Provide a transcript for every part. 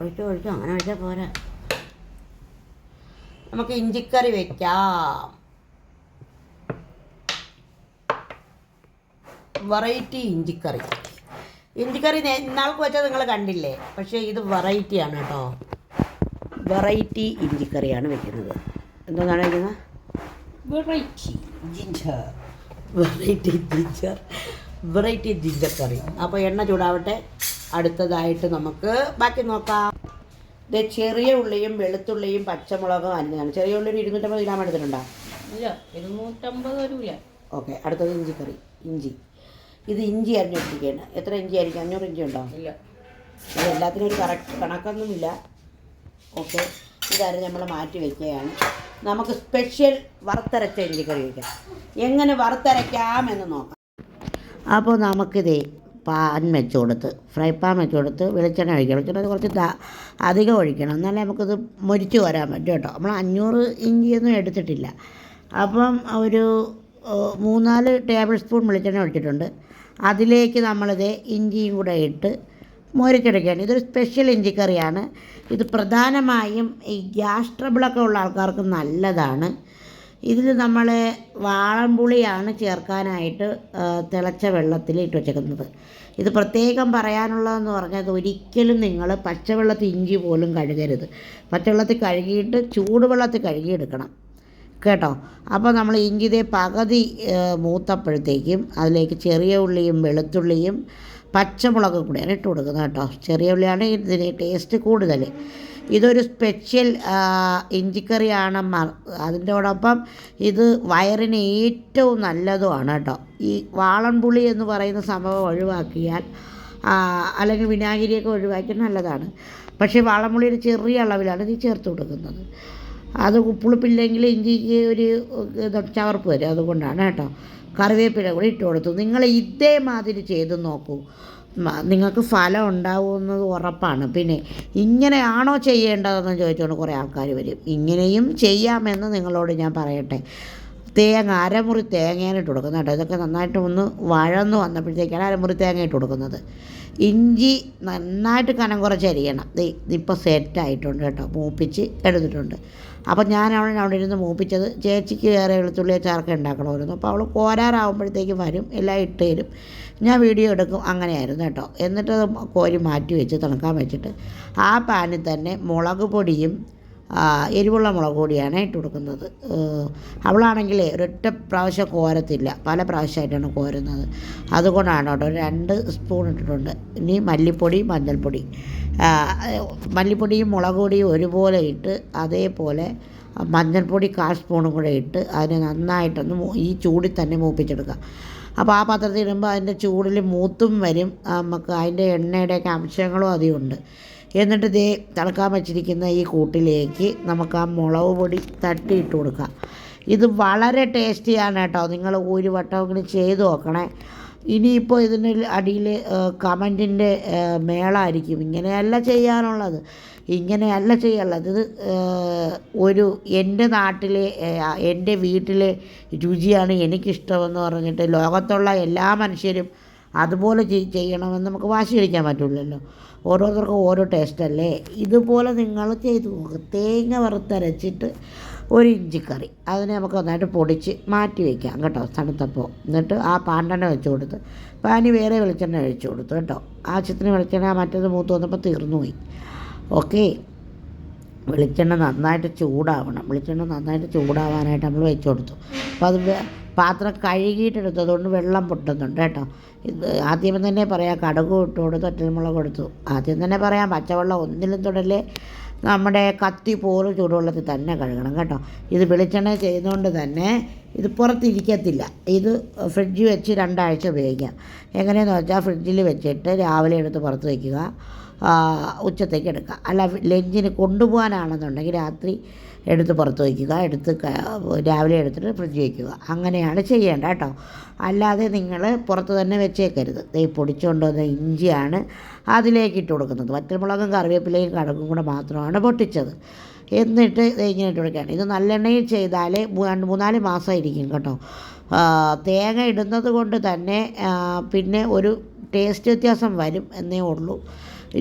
ഒഴിച്ചു അങ്ങനെ ഒഴിച്ചാൽ പോരാ. നമുക്ക് ഇഞ്ചിക്കറി വെക്കാം. വെറൈറ്റി ഇഞ്ചിക്കറി. ഇഞ്ചിക്കറി ഇന്നാൾക്ക് വെച്ചാൽ നിങ്ങൾ കണ്ടില്ലേ, പക്ഷേ ഇത് വെറൈറ്റിയാണ് കേട്ടോ. വെറൈറ്റി ഇഞ്ചിക്കറിയാണ് വെക്കുന്നത്. എന്താണ് വെക്കുന്നത്? വെറൈറ്റി ജിഞ്ചർ കറി. അപ്പോൾ എണ്ണ ചൂടാവട്ടെ. അടുത്തതായിട്ട് നമുക്ക് ബാക്കി നോക്കാം. ഇത് ചെറിയ ഉള്ളിയും വെളുത്തുള്ളിയും പച്ചമുളകും അരിഞ്ഞതാണ്. ചെറിയ ഉള്ളി 250 ഗ്രാം എടുത്തിട്ടുണ്ടോ? ഇല്ല, 250 വരില്ല. ഓക്കെ. അടുത്തത് ഇഞ്ചിക്കറി. ഇഞ്ചി. ഇത് ഇഞ്ചി അരിഞ്ഞിട്ടിരിക്കുകയാണ്. എത്ര ഇഞ്ചി ആയിരിക്കും? 500 ഇഞ്ചി ഉണ്ടോ? ഇല്ല. ഇത് എല്ലാത്തിനും ഒരു കറക്റ്റ് കണക്കൊന്നുമില്ല. ഓക്കെ. ഇതരിഞ്ഞ് നമ്മൾ മാറ്റി വയ്ക്കുകയാണ്. നമുക്ക് സ്പെഷ്യൽ വറുത്തരച്ച ഇഞ്ചിക്കറി വയ്ക്കാം. എങ്ങനെ വറുത്തരയ്ക്കാമെന്ന് നോക്കാം. അപ്പോൾ നമുക്കിതേ പാൻ വെച്ച് കൊടുത്ത്, ഫ്രൈ പാൻ വെച്ച് കൊടുത്ത് വെളിച്ചെണ്ണ ഒഴിക്കണം. വെളിച്ചെണ്ണ കുറച്ച് അധികം ഒഴിക്കണം, എന്നാലേ നമുക്കിത് മൊരിച്ച് വരാൻ പറ്റും കേട്ടോ. നമ്മൾ 500 ഇഞ്ചിയൊന്നും എടുത്തിട്ടില്ല. അപ്പം ഒരു 3-4 ടേബിൾ സ്പൂൺ വെളിച്ചെണ്ണ ഒഴിച്ചിട്ടുണ്ട്. അതിലേക്ക് നമ്മളിത് ഇഞ്ചിയും കൂടെ ഇട്ട് മൊരിച്ചെടുക്കുകയാണ്. ഇതൊരു സ്പെഷ്യൽ ഇഞ്ചിക്കറിയാണ്. ഇത് പ്രധാനമായും ഈ ഗ്യാസ് ട്രബിളൊക്കെ ഉള്ള ആൾക്കാർക്ക് നല്ലതാണ്. ഇതിൽ നമ്മൾ വാളൻപുളിയാണ് ചേർക്കാനായിട്ട് തിളച്ച വെള്ളത്തിൽ ഇട്ട് വെച്ചേക്കുന്നത്. ഇത് പ്രത്യേകം പറയാനുള്ളതെന്ന് പറഞ്ഞാൽ, ഒരിക്കലും നിങ്ങൾ പച്ചവെള്ളത്തിൽ ഇഞ്ചി പോലും കഴുകരുത്. പച്ചവെള്ളത്തിൽ കഴുകിയിട്ട് ചൂടുവെള്ളത്തിൽ കഴുകിയെടുക്കണം കേട്ടോ. അപ്പോൾ നമ്മൾ ഇഞ്ചിയുടെ പകുതി മൂത്തപ്പോഴത്തേക്കും അതിലേക്ക് ചെറിയ ഉള്ളിയും വെളുത്തുള്ളിയും പച്ചമുളകും കൂടെയാണ് ഇട്ട് കൊടുക്കുന്നത് കേട്ടോ. ചെറിയ ഉള്ളിയാണ് ഇതിന് ടേസ്റ്റ് കൂടുതൽ. ഇതൊരു സ്പെഷ്യൽ ഇഞ്ചിക്കറിയാണ്. അതിൻ്റോടൊപ്പം ഇത് വയറിന് ഏറ്റവും നല്ലതുമാണ് കേട്ടോ. ഈ വാളൻപുളി എന്ന് പറയുന്ന സംഭവം ഒഴിവാക്കിയാൽ, അല്ലെങ്കിൽ വിനാഗിരിയൊക്കെ ഒഴിവാക്കിയാൽ നല്ലതാണ്. പക്ഷേ വാളൻപുളി ഒരു ചെറിയ അളവിലാണ് ഇത് ചേർത്ത് കൊടുക്കുന്നത്. അത് പുളിപ്പില്ലെങ്കിൽ ഇഞ്ചിക്ക് ഒരു ചവർപ്പ് വരും, അതുകൊണ്ടാണ് കേട്ടോ. കറിവേപ്പില കൂടി ഇട്ട് കൊടുത്തു. നിങ്ങൾ ഇതേമാതിരി ചെയ്ത് നോക്കൂ, നിങ്ങൾക്ക് ഫലം ഉണ്ടാവുമെന്നത് ഉറപ്പാണ്. പിന്നെ ഇങ്ങനെയാണോ ചെയ്യേണ്ടതെന്ന് ചോദിച്ചുകൊണ്ട് കുറേ ആൾക്കാർ വരും. ഇങ്ങനെയും ചെയ്യാമെന്ന് നിങ്ങളോട് ഞാൻ പറയട്ടെ. അരമുറി തേങ്ങയാണ് ഇട്ട് കൊടുക്കുന്നത് കേട്ടോ. ഇതൊക്കെ നന്നായിട്ട് ഒന്ന് വഴന്ന് വന്നപ്പോഴത്തേക്കാണ് അരമുറി തേങ്ങ ഇട്ട് കൊടുക്കുന്നത്. ഇഞ്ചി നന്നായിട്ട് കനം കുറച്ച് അരിയണം. ഇതിപ്പോൾ സെറ്റായിട്ടുണ്ട് കേട്ടോ, മൂപ്പിച്ച് എടുത്തിട്ടുണ്ട്. അപ്പോൾ ഞാൻ അവിടെ ഇരുന്ന് മൂപ്പിച്ചത്. ചേച്ചിക്ക് വേറെ വെളുത്തുള്ളിയെ ചേർക്ക ഉണ്ടാക്കണമായിരുന്നു. അപ്പോൾ അവൾ കോരാറാകുമ്പോഴത്തേക്കും വരും, എല്ലാം ഇട്ട് തരും, ഞാൻ വീഡിയോ എടുക്കും. അങ്ങനെയായിരുന്നു കേട്ടോ. എന്നിട്ട് കോരി മാറ്റി വെച്ച് തണുക്കാൻ വെച്ചിട്ട് ആ പാനിൽ തന്നെ മുളക് പൊടിയും എരിവുള്ള മുളക് പൊടിയാണ് ഇട്ട് കൊടുക്കുന്നത്. അവളാണെങ്കിൽ ഒരൊറ്റ പ്രാവശ്യം കോരത്തില്ല, പല പ്രാവശ്യമായിട്ടാണ് കോരുന്നത്. അതുകൊണ്ടാണ് കേട്ടോ 2 സ്പൂൺ ഇട്ടിട്ടുണ്ട്. ഇനി മല്ലിപ്പൊടി, മഞ്ഞൾപ്പൊടി, മല്ലിപ്പൊടിയും മുളക് പൊടിയും ഒരുപോലെ ഇട്ട്, അതേപോലെ മഞ്ഞൾപ്പൊടി 1/4 സ്പൂണും കൂടെ ഇട്ട് അതിനെ നന്നായിട്ടൊന്ന് ഈ ചൂടിൽ തന്നെ മൂപ്പിച്ചെടുക്കുക. അപ്പോൾ ആ പാത്രത്തിൽ ഇടുമ്പോൾ അതിൻ്റെ ചൂടിൽ മൂത്തും വരും, നമുക്ക് അതിൻ്റെ എണ്ണയുടെയൊക്കെ അംശങ്ങളും അതിലുണ്ട്. എന്നിട്ട് ഇതേ തിളക്കാൻ വെച്ചിരിക്കുന്ന ഈ കൂട്ടിലേക്ക് നമുക്ക് ആ മുളക് പൊടി തട്ടിയിട്ട് കൊടുക്കാം. ഇത് വളരെ ടേസ്റ്റിയാണ് കേട്ടോ. നിങ്ങൾ ഒരു വട്ടമെങ്കിലും ചെയ്ത് നോക്കണേ. ഇനിയിപ്പോൾ ഇതിന് അടിയിൽ കമൻറ്റിൻ്റെ മേളായിരിക്കും. ഇങ്ങനെയല്ല ചെയ്യാനുള്ളത്, ഇങ്ങനെയല്ല ചെയ്യാനുള്ളത്. ഇത് ഒരു എൻ്റെ നാട്ടിലെ എൻ്റെ വീട്ടിലെ രുചിയാണ് എനിക്കിഷ്ടമെന്ന് പറഞ്ഞിട്ട് ലോകത്തുള്ള എല്ലാ മനുഷ്യരും അതുപോലെ ചെയ്യണമെന്ന് നമുക്ക് വാശി പിടിക്കാൻ പറ്റില്ലല്ലോ. ഓരോരുത്തർക്കും ഓരോ ടേസ്റ്റല്ലേ. ഇതുപോലെ നിങ്ങൾ ചെയ്ത് നോക്കുക. തേങ്ങ വറുത്തരച്ചിട്ട് ഒരു ഇഞ്ചിക്കറി, അതിനെ നമുക്ക് നന്നായിട്ട് പൊടിച്ച് മാറ്റി വയ്ക്കാം കേട്ടോ തണുത്തപ്പോൾ. എന്നിട്ട് ആ പാണ്ടെണ്ണ വെച്ച് കൊടുത്ത് പാനി വേറെ വെളിച്ചെണ്ണ ഒഴിച്ച് കൊടുത്തു കേട്ടോ. ആവശ്യത്തിന് വെളിച്ചെണ്ണ, മറ്റേത് മൂത്ത് വന്നപ്പോൾ തീർന്നു പോയി. ഓക്കെ. വെളിച്ചെണ്ണ നന്നായിട്ട് ചൂടാവണം. വെളിച്ചെണ്ണ നന്നായിട്ട് ചൂടാവാനായിട്ട് നമ്മൾ വെച്ച് കൊടുത്തു. അപ്പോൾ അത് പാത്രം കഴുകിയിട്ടെടുത്തതുകൊണ്ട് വെള്ളം പൊട്ടുന്നുണ്ട് കേട്ടോ. ഇത് ആദ്യം തന്നെ പറയാം, കടുക് ഇട്ട് കൊടുത്ത് ഒറ്റൽമുളക് കൊടുത്തു. ആദ്യം തന്നെ പറയാം, പച്ചവെള്ളം ഒന്നിലും തൊടല്ലേ, നമ്മുടെ കത്തി പോലും ചൂടുവെള്ളത്തിൽ തന്നെ കഴുകണം കേട്ടോ. ഇത് വെളിച്ചെണ്ണ ചെയ്യുന്നതുകൊണ്ട് തന്നെ ഇത് പുറത്തിരിക്കത്തില്ല. ഇത് ഫ്രിഡ്ജിൽ വെച്ച് 2 ആഴ്ച ഉപയോഗിക്കാം. എങ്ങനെയെന്ന് വെച്ചാൽ ഫ്രിഡ്ജിൽ വെച്ചിട്ട് രാവിലെ എടുത്ത് പുറത്ത് വയ്ക്കുക, ഉച്ചത്തേക്ക് എടുക്കുക. അല്ല, ലഞ്ചിന് കൊണ്ടുപോകാനാണെന്നുണ്ടെങ്കിൽ രാത്രി എടുത്ത് പുറത്ത് വയ്ക്കുക, രാവിലെ എടുത്തിട്ട് ഫ്രിഡ്ജിൽ വയ്ക്കുക. അങ്ങനെയാണ് ചെയ്യേണ്ടത് കേട്ടോ. അല്ലാതെ നിങ്ങൾ പുറത്ത് തന്നെ വെച്ചേക്കരുത്. പൊടിച്ചുകൊണ്ട് വന്ന ഇഞ്ചിയാണ് അതിലേക്ക് ഇട്ട് കൊടുക്കുന്നത്. വറ്റൽമുളകും കറിവേപ്പിലയും കടുകും കൂടെ മാത്രമാണ് പൊട്ടിച്ചത്. എന്നിട്ട് ഇങ്ങനെ ഇട്ട് കൊടുക്കുകയാണ്. ഇത് നല്ലെണ്ണയിൽ ചെയ്താൽ 3-4 മാസം ഇരിക്കും കേട്ടോ. തേങ്ങ ഇടുന്നത് കൊണ്ട് തന്നെ പിന്നെ ഒരു ടേസ്റ്റ് വ്യത്യാസം വരും എന്നേ ഉള്ളൂ.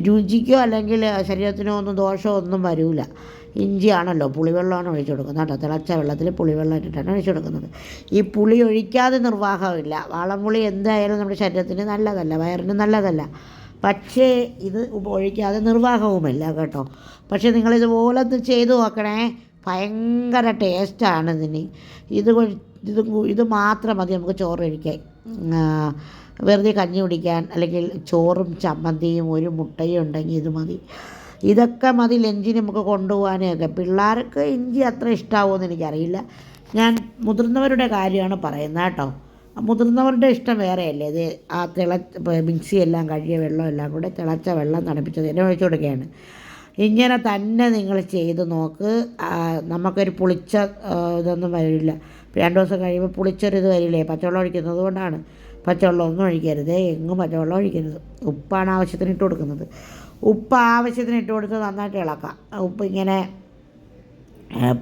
രുചിക്കോ അല്ലെങ്കിൽ ശരീരത്തിനോ ഒന്നും ദോഷമോ ഒന്നും വരില്ല. ഇഞ്ചിയാണല്ലോ, പുളിവെള്ളമാണ് ഒഴിച്ചു കൊടുക്കുന്നത് കേട്ടോ. തിളച്ച വെള്ളത്തിൽ പുളിവെള്ളം ഇട്ടിട്ടാണ് ഒഴിച്ചു കൊടുക്കുന്നത്. ഈ പുളി ഒഴിക്കാതെ നിർവാഹമില്ല. വാളംപുളി എന്തായാലും നമ്മുടെ ശരീരത്തിന് നല്ലതല്ല, വയറിന് നല്ലതല്ല. പക്ഷേ ഇത് ഒഴിക്കാതെ നിർവാഹവുമില്ല കേട്ടോ. പക്ഷേ നിങ്ങളിതുപോലെ ചെയ്ത് നോക്കണേ, ഭയങ്കര ടേസ്റ്റാണ് ഇതിന്. ഇത് മാത്രം മതി നമുക്ക് ചോറ് കഴിക്കാൻ. വെറുതെ കഞ്ഞി കുടിക്കാൻ, അല്ലെങ്കിൽ ചോറും ചമ്മന്തിയും ഒരു മുട്ടയും ഉണ്ടെങ്കിൽ ഇത് മതി. ഇതൊക്കെ മതി ലഞ്ചിന് നമുക്ക് കൊണ്ടുപോകാനൊക്കെ. പിള്ളേർക്ക് ഇഞ്ചി അത്ര ഇഷ്ടമാവുമെന്ന് എനിക്കറിയില്ല. ഞാൻ മുതിർന്നവരുടെ കാര്യമാണ് പറയുന്നത് കേട്ടോ. മുതിർന്നവരുടെ ഇഷ്ടം വേറെയല്ലേ. ഇത് ആ മിക്സി എല്ലാം കഴുകിയ വെള്ളം എല്ലാം കൂടെ തിളച്ച വെള്ളം തണുപ്പിച്ചത് എന്നെ ഒഴിച്ചു കൊടുക്കുകയാണ്. ഇങ്ങനെ തന്നെ നിങ്ങൾ ചെയ്ത് നോക്ക്. നമുക്കൊരു പുളിച്ച ഇതൊന്നും വരില്ല. 2 ദിവസം കഴിയുമ്പോൾ പുളിച്ചൊരിത് വരില്ലേ, പച്ചവെള്ളം ഒഴിക്കുന്നത് കൊണ്ടാണ്. പച്ചവെള്ളം ഒന്നും ഒഴിക്കരുത്, എങ്ങും പച്ചവെള്ളം ഒഴിക്കരുത്. ഉപ്പാണ് ആവശ്യത്തിന് ഇട്ട് കൊടുക്കുന്നത്. ഉപ്പ് ആവശ്യത്തിന് ഇട്ട് കൊടുത്ത് നന്നായിട്ട് ഇളക്കാം. ഉപ്പ് ഇങ്ങനെ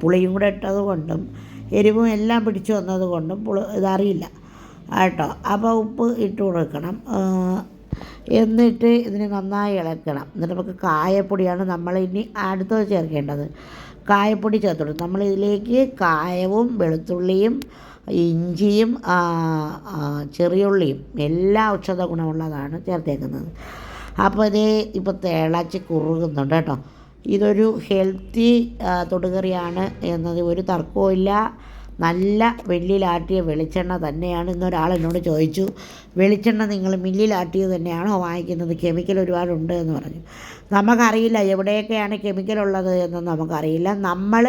പുളിയും കൂടെ ഇട്ടത് കൊണ്ടും എരിവും എല്ലാം പിടിച്ചു വന്നത് കൊണ്ടും ഇതറിയില്ല കേട്ടോ. അപ്പോൾ ഉപ്പ് ഇട്ട് കൊടുക്കണം. എന്നിട്ട് ഇതിന് നന്നായി ഇളക്കണം. എന്നിട്ട് നമുക്ക് കായപ്പൊടിയാണ് നമ്മൾ ഇനി അടുത്തത് ചേർക്കേണ്ടത്. കായപ്പൊടി ചേർത്ത് കൊടുക്കും. നമ്മളിതിലേക്ക് കായവും വെളുത്തുള്ളിയും ഇഞ്ചിയും ചെറിയുള്ളിയും എല്ലാം ഔഷധ ഗുണമുള്ളതാണ് ചേർത്തേക്കുന്നത്. അപ്പോൾ ഇത് ഇപ്പോൾ തിളച്ച് കുറുകുന്നുണ്ട് കേട്ടോ. ഇതൊരു ഹെൽത്തി തൊടുകറിയാണ് എന്നത് ഒരു തർക്കവും ഇല്ല. നല്ല മില്ലിലാട്ടിയ വെളിച്ചെണ്ണ തന്നെയാണ്. ഇന്നൊരാൾ എന്നോട് ചോദിച്ചു, വെളിച്ചെണ്ണ നിങ്ങൾ മില്ലിലാട്ടിയത് തന്നെയാണോ വാങ്ങിക്കുന്നത്, കെമിക്കൽ ഒരുപാടുണ്ട് എന്ന് പറഞ്ഞു. നമുക്കറിയില്ല എവിടെയൊക്കെയാണ് കെമിക്കലുള്ളത് എന്നൊന്നും നമുക്കറിയില്ല. നമ്മൾ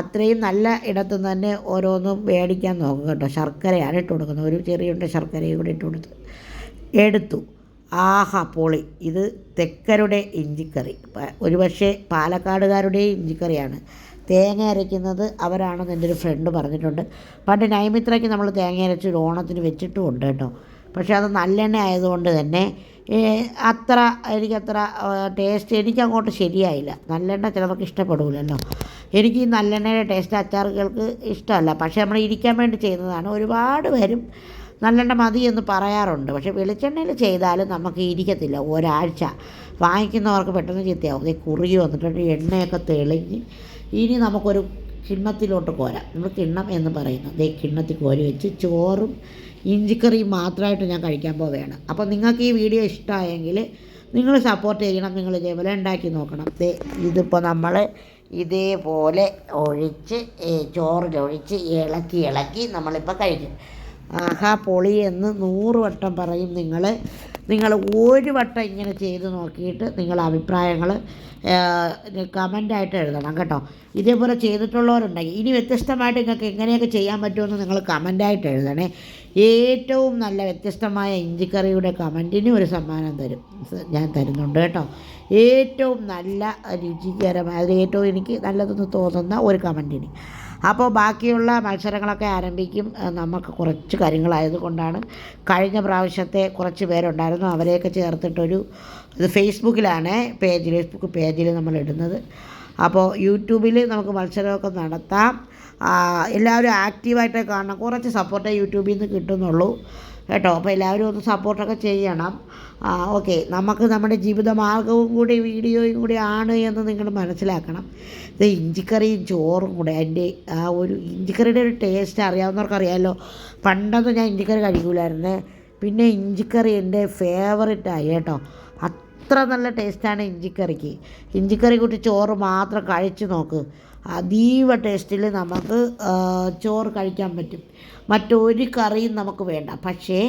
അത്രയും നല്ല ഇടത്തു നിന്ന് തന്നെ ഓരോന്നും മേടിക്കാൻ നോക്കും കേട്ടോ. ശർക്കരയാണ് ഇട്ട് കൊടുക്കുന്നത്. ഒരു ചെറിയുണ്ട ശർക്കരയും കൂടി ഇട്ട് എടുത്തു. ആഹാ പൊളി. ഇത് തെക്കരുടെ ഇഞ്ചിക്കറി, ഒരുപക്ഷെ പാലക്കാടുകാരുടെയും ഇഞ്ചിക്കറിയാണ്. തേങ്ങ അരയ്ക്കുന്നത് അവരാണെന്ന് എൻ്റെ ഒരു ഫ്രണ്ട് പറഞ്ഞിട്ടുണ്ട്. പണ്ട് നൈമിത്രയ്ക്ക് നമ്മൾ തേങ്ങ അരച്ച് ഒരു ഓണത്തിന് വെച്ചിട്ടുമുണ്ട് കേട്ടോ. പക്ഷേ അത് നല്ലെണ്ണ ആയതുകൊണ്ട് തന്നെ എനിക്കത്ര ടേസ്റ്റ് എനിക്കങ്ങോട്ട് ശരിയായില്ല. നല്ലെണ്ണ ചിലർക്ക് ഇഷ്ടപ്പെടില്ലല്ലോ. എനിക്ക് ഈ നല്ലെണ്ണയുടെ ടേസ്റ്റ് അച്ചാറുകൾക്ക് ഇഷ്ടമല്ല. പക്ഷേ നമ്മൾ ഇരിക്കാൻ വേണ്ടി ചെയ്യുന്നതാണ്. ഒരുപാട് പേരും നല്ലെണ്ണ മതി എന്ന് പറയാറുണ്ട്. പക്ഷേ വെളിച്ചെണ്ണയിൽ ചെയ്താലും നമുക്ക് ഇരിക്കത്തില്ല. ഒരാഴ്ച വാങ്ങിക്കുന്നവർക്ക് പെട്ടെന്ന് ചീത്തയാവും. ഇത് കുറുകി വന്നിട്ടുണ്ട്, എണ്ണയൊക്കെ തെളിഞ്ഞ്. ഇനി നമുക്കൊരു കിണ്ണത്തിലോട്ട് കോരാം. നമ്മൾ കിണ്ണം എന്ന് പറയുന്നത് ദേ കിണ്ണത്തിൽ കോരി വെച്ച് ചോറും ഇഞ്ചിക്കറിയും മാത്രമായിട്ട് ഞാൻ കഴിക്കാൻ പോവുകയാണ്. അപ്പോൾ നിങ്ങൾക്ക് ഈ വീഡിയോ ഇഷ്ടമായെങ്കിൽ നിങ്ങൾ സപ്പോർട്ട് ചെയ്യണം. നിങ്ങൾ ഇതേപോലെ ഉണ്ടാക്കി നോക്കണം. ഇതിപ്പോൾ നമ്മൾ ഇതേപോലെ ഒഴിച്ച് ചോറിലൊഴിച്ച് ഇളക്കി നമ്മളിപ്പോൾ കഴിക്കും. ആഹാ പൊളി എന്ന് 100 വട്ടം പറയും. നിങ്ങൾ ഒരു വട്ടം ഇങ്ങനെ ചെയ്ത് നോക്കിയിട്ട് നിങ്ങളുടെ അഭിപ്രായങ്ങൾ കമൻ്റായിട്ട് എഴുതണം കേട്ടോ. ഇതേപോലെ ചെയ്തിട്ടുള്ളവരുണ്ടെങ്കിൽ ഇനി വ്യത്യസ്തമായിട്ട് നിങ്ങൾക്ക് എങ്ങനെയൊക്കെ ചെയ്യാൻ പറ്റുമെന്ന് നിങ്ങൾ കമൻ്റായിട്ട് എഴുതണേ. ഏറ്റവും നല്ല വ്യത്യസ്തമായ ഇഞ്ചിക്കറിയുടെ കമൻറ്റിന് ഒരു സമ്മാനം ഞാൻ തരുന്നുണ്ട് കേട്ടോ. ഏറ്റവും നല്ല രുചികരമായ, ഏറ്റവും എനിക്ക് നല്ലതെന്ന് തോന്നുന്ന ഒരു കമൻറ്റിന്. അപ്പോൾ ബാക്കിയുള്ള മത്സരങ്ങളൊക്കെ ആരംഭിക്കും. നമുക്ക് കുറച്ച് കാര്യങ്ങളായതുകൊണ്ടാണ്. കഴിഞ്ഞ പ്രാവശ്യത്തെ കുറച്ച് പേരുണ്ടായിരുന്നു, അവരെയൊക്കെ ചേർത്തിട്ടൊരു ഇത് ഫേസ്ബുക്ക് പേജിൽ നമ്മൾ ഇടുന്നത്. അപ്പോൾ യൂട്യൂബിൽ നമുക്ക് മത്സരമൊക്കെ നടത്താം. എല്ലാവരും ആക്റ്റീവായിട്ട് കാണണം. കുറച്ച് സപ്പോർട്ടേ യൂട്യൂബിൽ നിന്ന് കിട്ടുന്നുള്ളൂ കേട്ടോ. അപ്പോൾ എല്ലാവരും ഒന്ന് സപ്പോർട്ടൊക്കെ ചെയ്യണം. ഓക്കെ, നമുക്ക് നമ്മുടെ ജീവിതമാർഗവും കൂടി വീഡിയോയും കൂടി ആണ് എന്ന് നിങ്ങൾ മനസ്സിലാക്കണം. ഇത് ഇഞ്ചിക്കറിയും ചോറും കൂടെ, അതിൻ്റെ ആ ഒരു ഇഞ്ചിക്കറിയുടെ ഒരു ടേസ്റ്റ് അറിയാവുന്നവർക്കറിയാമല്ലോ. പണ്ടൊന്നും ഞാൻ ഇഞ്ചിക്കറി കഴിക്കില്ലായിരുന്നേ. പിന്നെ ഇഞ്ചിക്കറി എൻ്റെ ഫേവറേറ്റായി കേട്ടോ. അത്ര നല്ല ടേസ്റ്റാണ് ഇഞ്ചിക്കറിക്ക്. ഇഞ്ചിക്കറി കൂട്ടി ചോറ് മാത്രം കഴിച്ച് നോക്ക്. അതീവ ടേസ്റ്റിൽ നമുക്ക് ചോറ് കഴിക്കാൻ പറ്റും. മറ്റൊരു കറിയും നമുക്ക് വേണ്ട. പക്ഷേ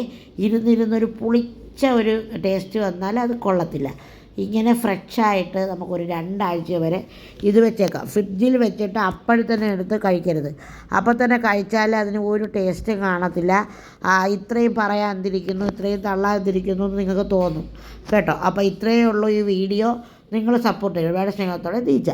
ഇരുന്നൊരു പുളിച്ച ഒരു ടേസ്റ്റ് വന്നാൽ അത് കൊള്ളത്തില്ല. ഇങ്ങനെ ഫ്രഷായിട്ട് നമുക്കൊരു 2 ആഴ്ച വരെ ഇത് വെച്ചേക്കാം. ഫ്രിഡ്ജിൽ വെച്ചിട്ട് അപ്പോഴത്തന്നെ എടുത്ത് കഴിക്കരുത്. അപ്പോൾ തന്നെ കഴിച്ചാൽ അതിന് ഒരു ടേസ്റ്റും കാണത്തില്ല. ഇത്രയും പറയാതിരിക്കുന്നു, ഇത്രയും തള്ളാതിരിക്കുന്നു എന്ന് നിങ്ങൾക്ക് തോന്നും കേട്ടോ. അപ്പോൾ ഇത്രയേ ഉള്ളൂ ഈ വീഡിയോ. നിങ്ങൾ സപ്പോർട്ട് ചെയ്യും. ഒരുപാട് സ്നേഹത്തോടെ ദീജ.